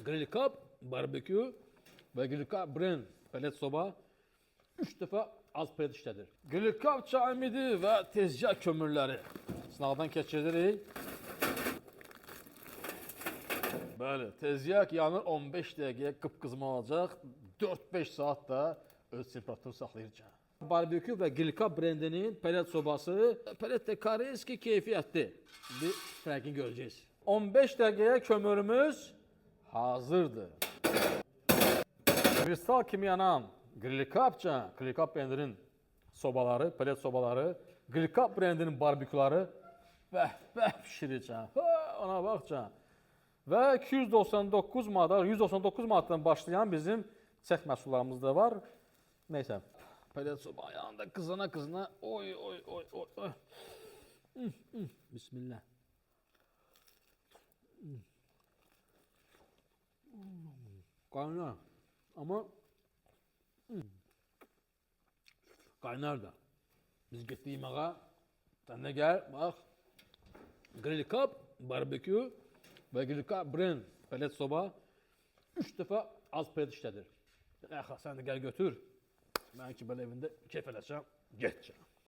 Grill Cup, barbekü və Grill Cup brand pelet soba 3 dəfə az pelet işlədir. Grill Cup çayımidi və tezgah kömürləri sınaqdan keçiririk. Bəli, tezgah yanır 15 dəqiqəyə qıpqızma olacaq. 4-5 saat da öz temperaturu saxlayacaq. Barbekü və Grill Cup brendinin pelet sobası pelet de koreyski keyfiyyətli. Bir fərqini görəcəyiz. 15 dəqiqəyə kömürümüz hazırdır. Kristal kimi yanan Grill Cup brendinin sobaları, pelet sobaları, Grill Cup brendinin barbeküları bəh pişirəcəm. Ona baxacaq. Və 299 manat, 199 manatdan başlayan bizim çək məhsullarımız da var. Neysə, pelet soba yanında qızana, oy. Bismillah. Qaynar. Amma qaynar da. Biz getdik yeməyə. Sən də gəl, bax. Grill Cup, barbekü və Grill Cup brand pelet soba 3 dəfə az pelet işlədir. Sən də gəl götür. Mən ki belə evində keyf eləsəm, getəcəm.